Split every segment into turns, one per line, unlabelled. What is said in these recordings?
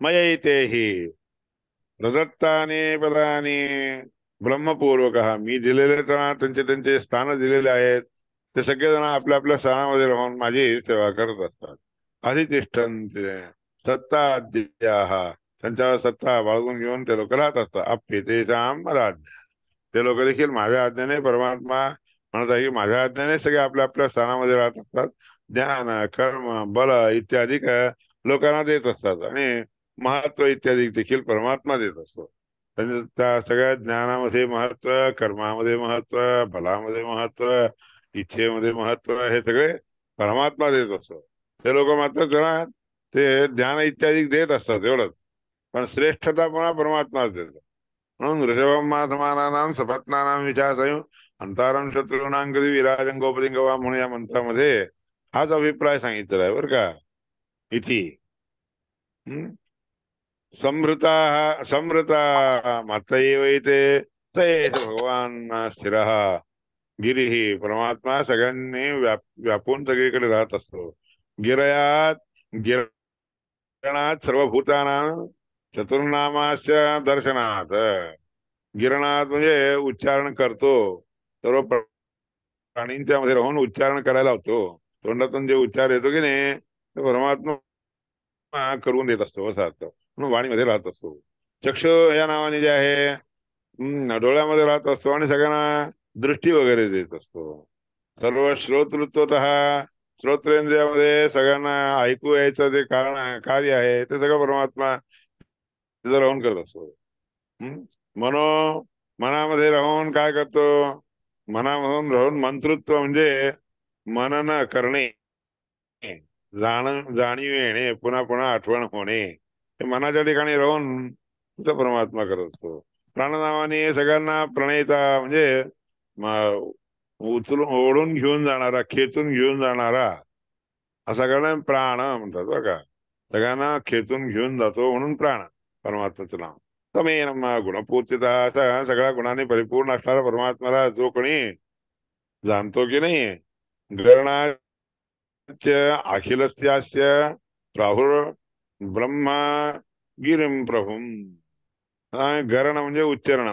मयैतेहि प्रदत्तानि पदानि ब्रह्मपूर्वक मी दिलेले त्यांचे त्यांचे स्थान दिलेले आहेत. ते सगळेजण आपल्या आपल्या स्थानामध्ये राहून माझी सेवा करत असतात. अधितिष्ठन्ते सत्ता अद्याः त्यांच्यावर सत्ता बाळगून घेऊन ते लोक राहत असतात. अप्यतेषां राज्य ते लोक देखील माझ्या आज्ञेने परमात्मा म्हणत आहे की माझ्या आज्ञेने सगळे आपल्या आपल्या स्थानामध्ये राहत असतात. ज्ञान कर्म बल इत्यादी लोकांना देत असतात आणि महत्व इत्यादी देखील परमात्मा देत असतो. त्या सगळ्या ज्ञानामध्ये महत्व, कर्मामध्ये महत्व, बलामध्ये महत्व, इच्छेमध्ये महत्व हे सगळे परमात्मा देत असतो. ते लोक मात्र त्यांना ते ज्ञान इत्यादी देत असतात एवढंच, पण श्रेष्ठता पुन्हा परमात्माच देतो. म्हणून ऋषभम माधमानानाम सपत्नानाम विचारसयु अंतारम शत्रूणां कधी विराजन गोपलिंग वा म्हणून या मंत्रामध्ये हाच अभिप्राय सांगितलेला आहे बरं का. इति संभृता संभृता मात्रैवैते स एष भगवान स्थिरः गिरीः परमात्मा सगळ्यांनी व्यापून सगळीकडे राहत असतो. गिरयात गिरणात सर्वभूतानां चतुर्नामास्य दर्शनात गिरणात म्हणजे उच्चारण करतो. सर्व प्राणींच्या मध्ये राहून उच्चारण करायला होतो. तोंडातून जे उच्चार येतो की नाही ते परमात्मा करून देत असतो असं अर्थ. म्हणून वाणीमध्ये राहत असतो. चक्षु या नावाने जे आहे डोळ्यामध्ये राहत असतो आणि सगळ्यांना दृष्टी वगैरे देत असतो. सर्व श्रोतृत्वतः श्रोत्रेंद्रियामध्ये सगळ्यांना ऐकू यायचं जे कारण कार्य आहे ते सगळं परमात्मा तिथं राहून करत असतो. हम्म मनो मनामध्ये राहून काय करतो, मनामधून राहून मंतृत्व म्हणजे मनन करणे, जाणीव येणे, पुन्हा पुन्हा आठवण होणे, हे मनाच्या ठिकाणी राहून तिथं परमात्मा करत असतो. प्राणनामाने सगळ्यांना प्रणयता म्हणजे उचलून ओढून घेऊन जाणारा, खेचून घेऊन जाणारा असा कारण प्राण म्हणतात बरं का. सगळ्यांना खेचून घेऊन जातो म्हणून प्राण परमात्माचं नाव. तमेन गुणपूर्तिता असा सगळ्या गुणांनी परिपूर्ण असणारा परमात्माला जो कोणी जाणतो की नाही, अखिलस्यास्य राहुर ब्रह्मा गिरिम प्रभुम. गरण म्हणजे उच्चारण,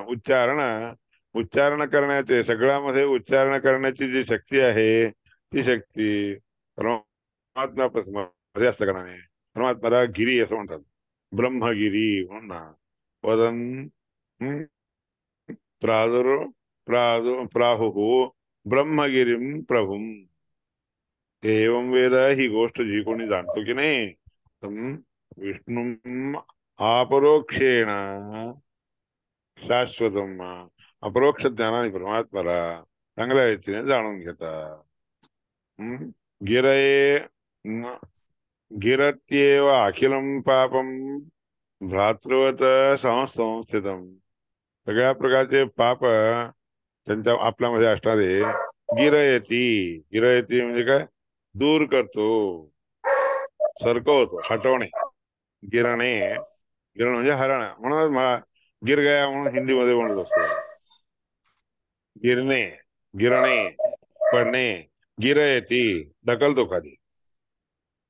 उच्चारण करण्याचे सगळ्यामध्ये उच्चारण करण्याची जी शक्ती आहे ती शक्ती परमात्मा मध्ये असतं गणाने. परमात्माला गिरी असं म्हणतात, ब्रह्मगिरी म्हणून ना. वदन प्रादुर प्राहुः ब्रह्मगिरीम प्रभुम. एवं वेद ही गोष्ट जी कोणी जाणतो की नाही, विष्णू अपरोक्षेण शाश्वतम अपरोक्ष ज्ञानाने परमात्माला चांगल्या रीतीने जाणून घेतात. गिरये गिरत्येव अखिलम पापम भ्रातृवत संस्थितम. सगळ्या प्रकारचे पाप त्यांच्या आपल्यामध्ये असणारे गिरयती, गिरयती म्हणजे काय, दूर करतो, सरकवतो, हटवणे. गिरणे, गिरण म्हणजे हरण. म्हणूनच मला गिर गया म्हणून हिंदीमध्ये म्हणत असतो. गिरणे, गिरणे, पडणे, गिरयती ढकलतो खाली,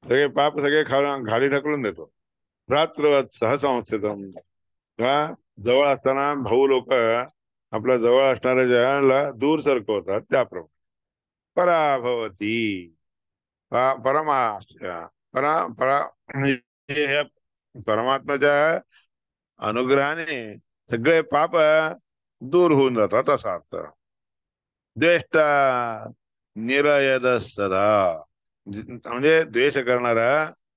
सगळे पाप सगळे खाली ढकलून देतो. भ्रातृवत सहसंस्थितम. का जवळ असताना भाऊ लोक आपल्या जवळ असणाऱ्या ज्याला दूर सरकवतात त्याप्रमाणे. पराभवती परमाशा परा परा हे परमात्म्याच्या अनुग्रहाने सगळे पाप दूर होऊन जातात असा अर्थ. द्वेष्ट निरयद सदा म्हणजे द्वेष करणारा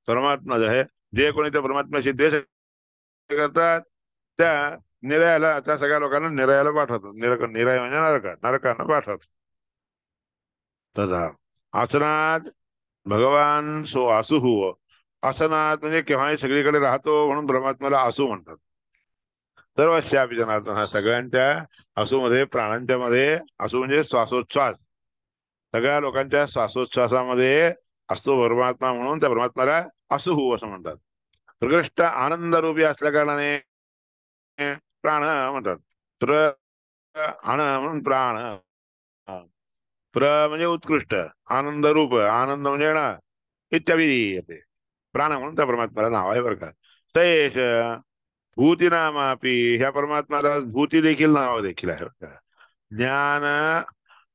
परमात्मा जे आहे, जे कोणी त्या परमात्म्याशी द्वेष करतात त्या निरयाला, त्या सगळ्या लोकांना निरयाला पाठवतो. निरय म्हणजे नरकांना पाठवतो. तथा आसनात भगवान सो आसुः. आसनात म्हणजे केव्हाही सगळीकडे राहतो म्हणून परमात्म्याला आसू म्हणतात. सर्वस्यापी जनार्दन सगळ्यांच्या आसूमध्ये, प्राणांच्या मध्ये, आसू म्हणजे श्वासोच्छ्वास, सगळ्या लोकांच्या श्वासोच्छ्वासामध्ये असतो परमात्मा म्हणून त्या परमात्म्याला आसुः असं म्हणतात. प्रकृष्ट आनंद रूपी असल्या कारणाने प्राण म्हणतात. आण म्हणून प्राण. म्हणजे उत्कृष्ट, आनंद रूप, आनंद म्हणजे ना इत्यादी येते. प्राण म्हणून त्या परमात्म्याला नाव आहे बरं का. तयेश भूतीनामापि, ह्या परमात्म्याला भूती देखील नाव देखील आहे बरं का. ज्ञान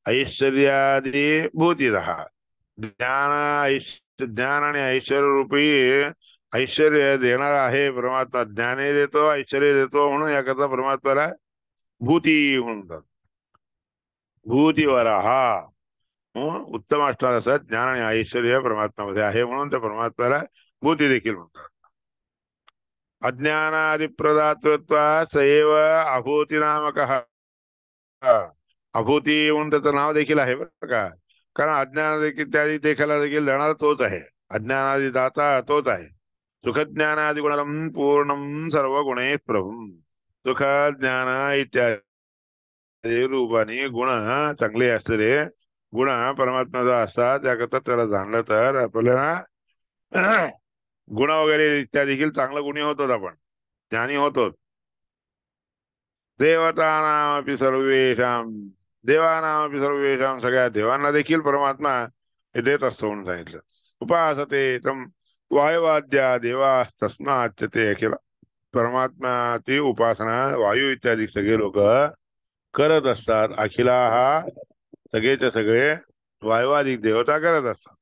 ऐश्वर्यादी भूतिरहा. ज्ञान आणि ऐश्वर्य रूपी ऐश्वर्य देणारा आहे परमात्मा. ज्ञाने देतो, ऐश्वर्य देतो, म्हणून याकरता परमात्म्याला भूती म्हणतात. भूतीवराहा. उत्तम असणार असं ज्ञान आणि ऐश्वर्य परमात्म्यामध्ये आहे, म्हणून त्या परमात्म्याला भूती देखील म्हणतात. अज्ञानादिप्रदातृत्वा सैव अभूती नामक. अभूती म्हणून त्याचं नाव देखील आहे बरं का. कारण अज्ञान देखील त्यादी देखायला देखील देणारा तोच आहे. अज्ञानादि दाता तोच आहे. सुखज्ञानादि गुणम पूर्णम सर्व गुणे प्रभुम. सुख ज्ञान इत्यादी रूपाने गुण चांगले असलेले गुण परमात्म्याचा असतात. त्याकरता त्याला जाणलं तर आपल्याला गुण वगैरे इत्यादी देखील चांगलं गुणी होतो, आपण ज्ञानी होतो. देवतानामपि सर्वेषां, देवानामपि सर्वेषां, सगळ्या देवांना देखील परमात्मा हे देत असतो म्हणून सांगितलं. उपासते तम वायुवाद्या देवा तस्माच्च ते अखिल. परमात्म्याची उपासना वायू इत्यादी सगळे लोक करत असतात. अखिला हा सगळेचे सगळे वायुवादिक देवता करत असतात.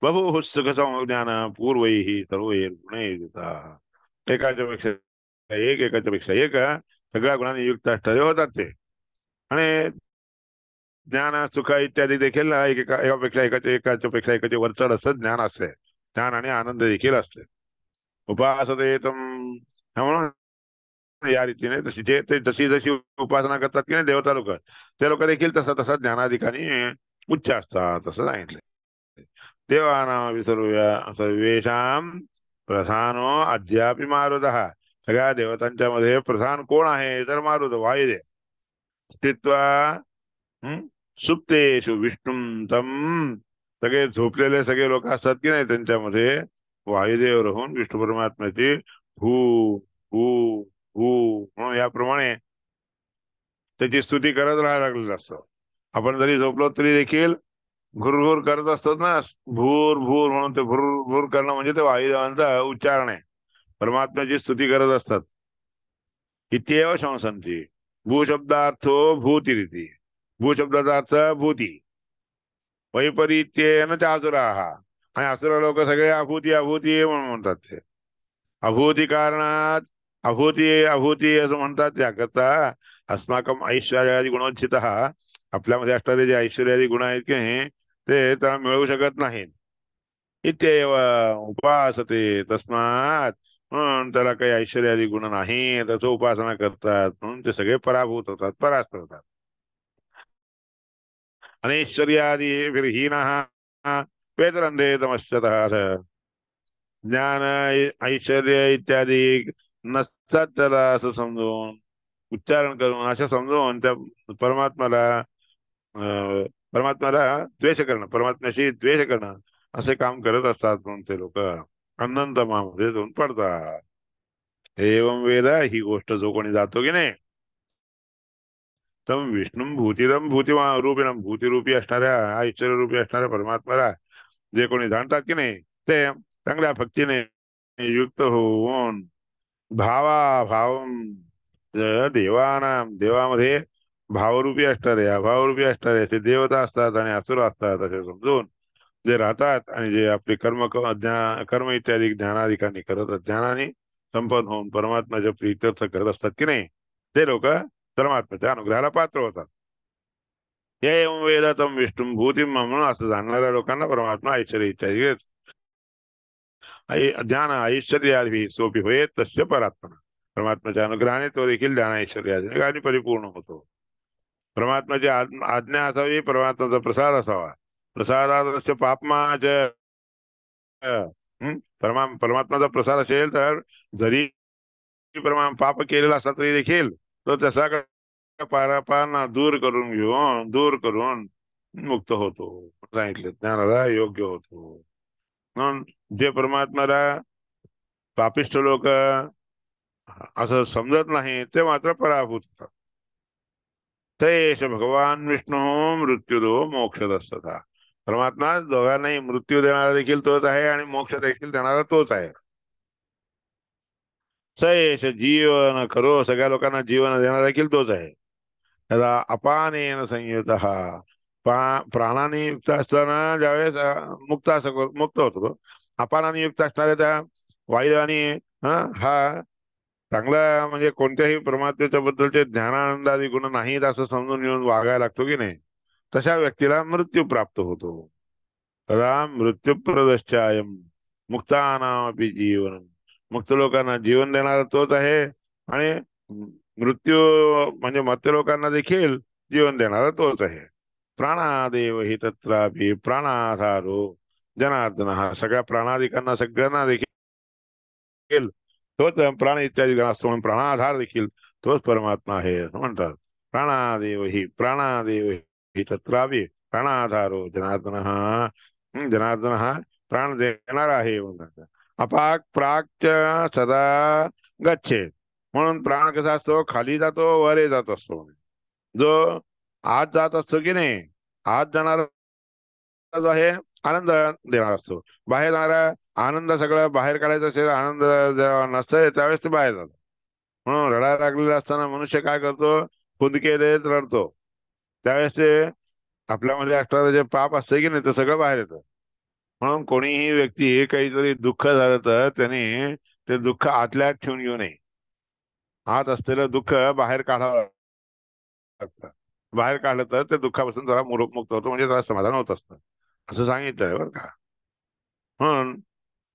बभूव सुख संज्ञान पूर्वैः सर्वैर् गुणैर्युताः. एकाच्या पेक्षा एक, एकाच्या पेक्षा एक सगळ्या गुणांनी युक्त असणारे होतात ते. आणि ज्ञान सुख इत्यादी देखील एकापेक्षा एकाच्या पेक्षा एकाचे वरचढ असं ज्ञान असते. ज्ञान आणि आनंद देखील असते. उपासते तम, म्हणून या रीतीने जशी जशी उपासना करतात की नाही देवता लोक, ते लोक देखील तसा तसा ज्ञानाधिकानी उच्च असतात असं सांगितले. देवानां सर्वेषां प्रधानो अद्यापि मारुतः. सगळ्या देवतांच्या मध्ये प्रधान कोण आहे तर मारुत वायुदेव. स्थित्वा सुप्तेषु विष्णुम तम. सगळे झोपलेले सगळे लोक असतात की नाही, त्यांच्यामध्ये वायुदेव राहून विष्णू परमात्म्याची भू भू भू म्हणून याप्रमाणे त्याची स्तुती करत राहायला लागलेलं असतं. आपण जरी झोपलो तरी देखील घुरघुर करत असतो ना, भूर भूर म्हणून. ते भूर भूर करणं म्हणजे ते वायुदेवांचा उच्चारण आहे. परमात्म्याची स्तुती करत असतात. इत्येव शंसन्ति. भू शब्दार्थो भूतिरिती. भू शब्दाचा अर्थ भूती. वैपरीत्येन ते असुराः. आणि असुर लोक सगळे अभूती अभूती म्हणून म्हणतात. ते अभूती कारणात अभूती अभूती असं म्हणतात. त्याकरता अस्माकम ऐश्वर्यादी गुणोचित, आपल्यामध्ये असणारे जे ऐश्वर्यादी गुण आहेत की नाही ते त्याला मिळवू शकत नाहीत. इत्येव उपासते तस्मात. म्हणून त्याला काही ऐश्वर्यादी गुण नाही, त्याचं उपासना करतात म्हणून ते सगळे पराभूत होतात, परास्त होतात. अनैश्वर्यादी विरहीनः वेदरंधे तमस्यतः. ज्ञान ऐश्वर्य इत्यादी नसतात त्याला असं समजून, उच्चारण करून असं समजून त्या परमात्म्याला परमात्म्याला द्वेष करणं, परमात्म्याशी द्वेष करणं असे काम करत असतात. म्हणून ते लोक अनंतमामध्ये जाऊन पडतात. एवं वेद, ही गोष्ट जो कोणी जातो की नाही, तम विष्णू भूतिरम भूतिमा रूपिणम. भूतिरूपी असणाऱ्या ऐश्वर्यरूपी असणाऱ्या परमात्म्याला जे कोणी जाणतात की नाही, ते चांगल्या भक्तीने युक्त होऊन भावा भाव देवाना, देवामध्ये भावरूपी असणारे अभावरूपी असणारे ते देवता असतात आणि असुर असतात असे समजून जे राहतात. आणि जे आपले कर्म इत्यादी ज्ञानाधिकांनी करत ज्ञानाने संपन्न होऊन परमात्म्याच्या प्रीत्यर्थ करत असतात की नाही, ते लोक परमात्म्याच्या अनुग्रहाला पात्र होतात. हे वेदातम विष्णू भूती म्हणून असं जाणणाऱ्या लोकांना परमात्मा ऐश्वर्य इत्यादी ज्ञान ऐश्वर्यादी सोपी होय तस्य परात्मना. परमात्म्याच्या अनुग्रहाने तो देखील ज्ञान ऐश्वर्यादी परिपूर्ण होतो. परमात्म्याची आज्ञा असावी, परमात्म्याचा प्रसाद असावा. प्रसादात पापमाच परमात्म्याचा प्रसाद असेल तर जरी पाप केलेला असला तरी देखील तो त्याचा पारापार दूर करून मुक्त होतो. सांगितले ज्ञानाला योग्य होतो. म्हणून जे परमात्म्याला पापिष्ट लोक असं समजत नाही ते मात्र पराभूत होतात. तेश भगवान विष्णू मृत्यूदो मोक्षदस्तथा. परमात्मा दोघांनाही मृत्यू देणारा देखील तोच आहे आणि मोक्ष देखील देणारा तोच आहे. स एष जीवन खरो, सगळ्या लोकांना जीवन देणारा देखील तोच आहे. त्याला अपानेन संयुत प्राणाने युक्त असताना ज्यावेळेस मुक्त होतो तो, अपानाने युक्त असणाऱ्या त्या वायू आणि हा चांगला म्हणजे कोणत्याही परमात्म्याच्या बद्दलचे ज्ञानानंदादी गुण नाहीत असं समजून घेऊन वागायला लागतो की नाही, तशा व्यक्तीला मृत्यू प्राप्त होतो. तदा मृत्यूप्रदश्चायम मुक्तानामपि जीवन, मुक्त लोकांना जीवन देणारा तोच आहे, आणि मृत्यू म्हणजे मर्त्य लोकांना देखील जीवन देणारा तोच आहे. प्राणादेव हि तत्रापि प्राणाधारो जनार्दन, हा सगळ्या प्राणादिकांना सगळ्यांना देखील तोच प्राण इत्यादी असतो, म्हणून प्राणाधार देखील तोच परमात्मा आहे असं म्हणतात. प्राणादेव हि तत्रापि प्राणाधारो जनार्दन, जनार्दन हा प्राण देणारा आहे म्हणतात. अपाक प्राक्च सदा गच्छे, म्हणून प्राण कसा असतो, खाली जातो वरे जात असतो. जो आत जात असतो की नाही, आत जाणारा जो आहे आनंद देणार असतो, बाहेर जाणारा आनंद सगळं बाहेर काढायचं असेल, आनंद जेव्हा नसतंय त्यावेळेस ते बाहेर जातो. म्हणून रडायला लागलेला असताना मनुष्य काय करतो, खुदके देत रडतो. त्यावेळेस ते आपल्यामध्ये असणारं जे पाप असतं की नाही ते सगळं बाहेर येतं. म्हणून कोणीही व्यक्ती काहीतरी दुःख झालं तर त्याने ते दुःख आतल्या आत ठेवून घेऊ नये. आत असलेलं दुःख बाहेर काढावं लागतं. बाहेर काढलं तर ते दुःखापासून जरा मुक्त होतो, म्हणजे जरा समाधान होत असतं असं सांगितलंय बरं का. म्हणून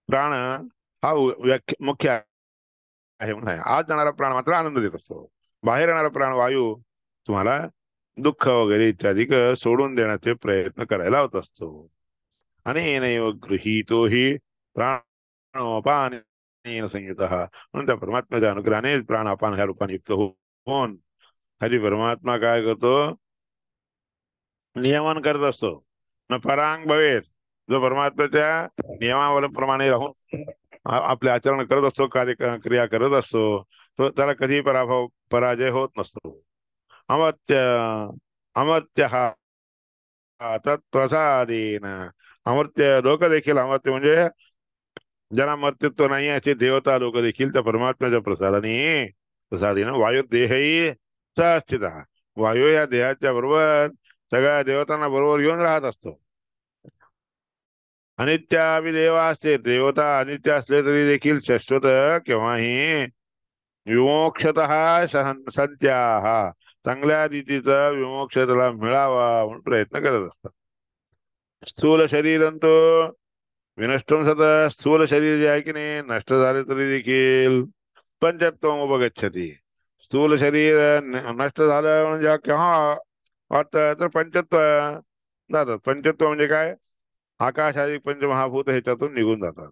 प्राण हा मुख्य आहे म्हणून आहे. आत जाणारा प्राण मात्र आनंद देत असतो, बाहेर येणारा प्राण वायू तुम्हाला दुःख वगैरे इत्यादी सोडून देण्याचे प्रयत्न करायला होत असतो. अनेनैव गृहीतो हि प्राणोपानेन संयुतः, म्हणून त्या परमात्म्याच्या अनुग्रहाने प्राणापान ह्या रूपाने युक्त होऊन हरी परमात्मा काय करतो, नियमन करत असतो. न परांग भवेत, जो परमात्म्याच्या नियमावलीप्रमाणे राहून आपले आचरण करत असतो, क्रिया करत असतो, तो त्याला कधी पराजय होत नसतो. अमर्त्य अमर्त्य हा तत्प्रसादेन, अमर्त्य लोक देखील, अमर्त्य म्हणजे ज्यांना मर्त्यत्व नाही असे देवता लोक देखील त्या परमात्म्याच्या प्रसादीनं वायू देहही सस्थित, वायू या देहाच्या बरोबर सगळ्या देवतांना बरोबर घेऊन राहत असतो. अनित्यापि देवा असते, देवता अनित्य असले तरी देखील शाश्वत केव्हाही विमोक्षत संत्याह, चांगल्या रीतीचा विमोक्ष त्याला मिळावा म्हणून प्रयत्न करत असतात. स्थूल शरीरंतो विनष्टम सत, स्थूल शरीर जे आहे की नाही नष्ट झाले तरी देखील पंचत्व उपगच्छती, स्थूल शरीर नष्ट झालं म्हणजे केव्हा वाटतं तर पंचत्व जातात. पंचत्व म्हणजे काय, आकाश आदी पंचमहाभूत ह्याच्यातून निघून जातात.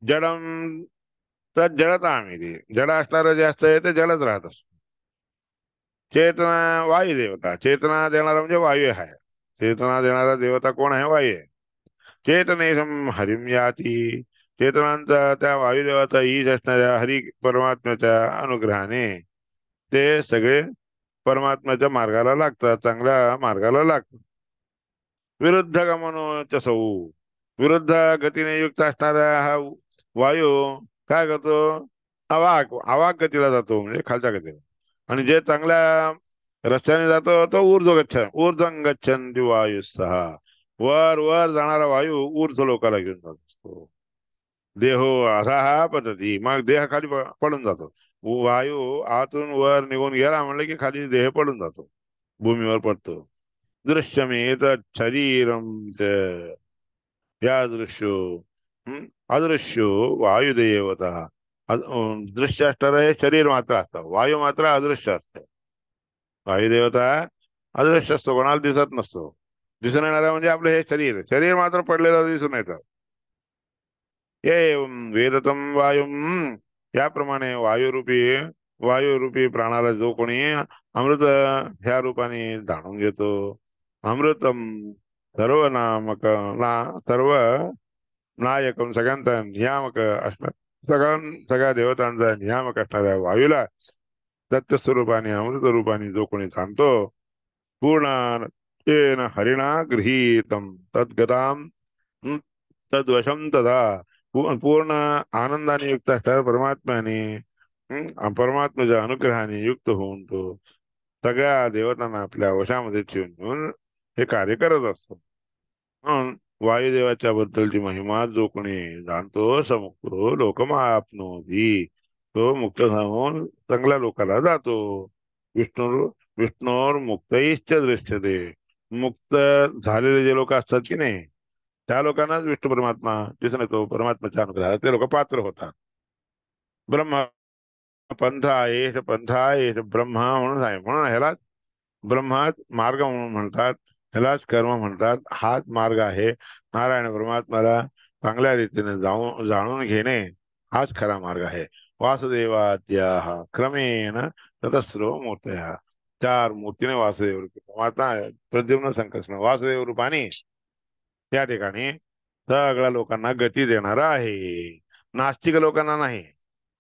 जडम तर जडता आम्ही ते जड असणारं जे असतं ते जडच राहत असत. चेतना वायू देवता, चेतना देणारा म्हणजे वायू आहे. चेतना देणारा देवता कोण आहे, वायू आहे. चेतनेशम हरिम याती, चेतनांचा त्या वायुदेवाचा ईश असणाऱ्या हरी परमात्म्याच्या अनुग्रहाने ते सगळे परमात्म्याच्या मार्गाला लागतात, चांगल्या मार्गाला लागतात. विरुद्ध गमनो सौ, विरुद्ध गतीने युक्त असणारा हा वायू काय करतो, अवाक अवाक गतीला जातो, म्हणजे खालच्या गतीला. आणि जे चांगल्या रस्त्याने जातो तो ऊर्ध्वं गच्छन्ति वायुस्सह, वर वर जाणारा वायू ऊर्ध्व लोकाला घेऊन जात असतो. देहो अधः पतती, मग देह खाली पडून जातो. वायू आतून वर निघून गेला म्हणलं की खाली देह पडून जातो, भूमीवर पडतो. दृश्यमेत शरीरम या दृश्यो अदृश्यो वायुदेवता, दृश्य असणारं हे शरीर मात्र असतं, वायू मात्र अदृश्य असतं. वायुदेवता अदृश्य असतो, कोणाला दिसत नसतो. दिसून येणारा म्हणजे आपलं हे शरीर, शरीर मात्र पडलेलं दिसून येतं. हे वेदतम वायुम, याप्रमाणे वायुरूपी प्राणाला जो कोणी अमृत ह्या रूपाने जाणून घेतो, अमृतम सर्व नामक सर्व नायकम, सगळ्यांचा नियामक असणार, सगळ्या देवतांचा नियामक असणाऱ्या वायूला दत्तस्वरूपाने अमृत रूपाने जो कोणी जाणतो, पूर्ण तेन हरिणा गृहीतम तद्गताम तद्वशम तदा, पूर्ण आनंदाने युक्त असणाऱ्या परमात्म्याने परमात्म्याच्या अनुग्रहाने युक्त होऊन तो सगळ्या देवतांना आपल्या वशामध्ये ठेवून हे कार्य करत असतो. म्हणून वायुदेवाच्या बद्दलची महिमा जो कोणी जाणतो समुक्तो लोकमाप्नोती, तो मुक्त होऊन चांगल्या लोकाला जातो. विष्णू विष्णूर मुक्तैश्च दृश्यते. मुक्त झालेले जे लोक असतात की नाही, त्या लोकांनाच विष्णू परमात्मा दिसून येतो. परमात्म्याच्या अनुग्रहाला ते लोक पात्र होतात. ब्रह्म पंथा एष ब्रह्म म्हणून आहे. म्हणून ह्याला ब्रह्मात मार्ग म्हणून म्हणतात, ह्यालाच कर्म म्हणतात. हाच मार्ग आहे. नारायण परमात्म्याला चांगल्या रीतीने जाणून घेणे हाच खरा मार्ग आहे. वासुदेवाद्याः क्रमेण ततस्रो मूर्तया. चार मूर्तीने वासुदेव रूपी परमात्मा प्रद्युम्न संकर्षण वासुदेव रूपाने त्या ठिकाणी सगळ्या लोकांना गती देणार आहे. नास्तिक लोकांना नाही,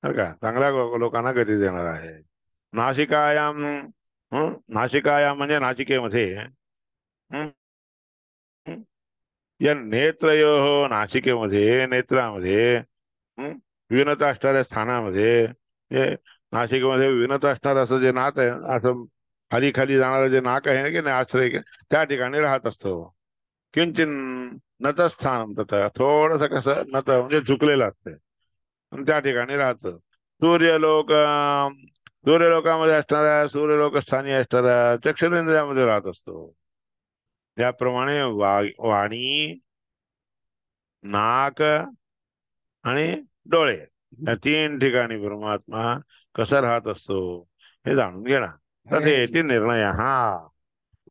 बरं का, चांगल्या लोकांना गती देणार आहे. नासिकायाम नासिकायाम म्हणजे नासिकेमध्ये हं, हं, या नेत्रयो नासिकेमध्ये नेत्रामध्ये विनत असणाऱ्या स्थानामध्ये हे नाशिकमध्ये विनत असणार असं जे नाक आहे, असं खाली खाली जाणारं जे नाक आहे ना की नाही आश्रय त्या ठिकाणी राहत असतो. किंचिन नतस्थान तथ थोडस कसं नत म्हणजे झुकलेलं असतं आणि त्या ठिकाणी राहतं. सूर्यलोक सूर्यलोकामध्ये असणाऱ्या सूर्यलोकस्थानी असणाऱ्या चक्षुरेंद्रियामध्ये राहत असतो. त्याप्रमाणे वाणी, नाक आणि डोळे या तीन ठिकाणी परमात्मा कसा राहत असतो हे जाणून घेणार. तर ते निर्णय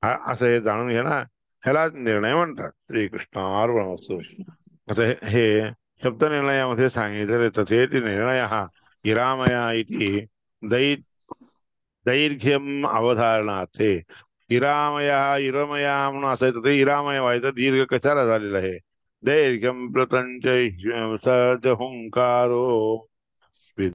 असं हे जाणून घेणार, ह्यालाच निर्णय म्हणतात. श्रीकृष्णार्पणमस्तु. आता हे शब्द निर्णयामध्ये सांगितले तथेति निर्णय हा इरामया इति दै दैर्घ्यम अवधारणार्थे. इरामया इरमया म्हणून असायचं, ते इरामय व्हायचं, दीर्घ कशाला झालेलं आहे. दैर्घ्यम प्रतंच सहज हुंकारो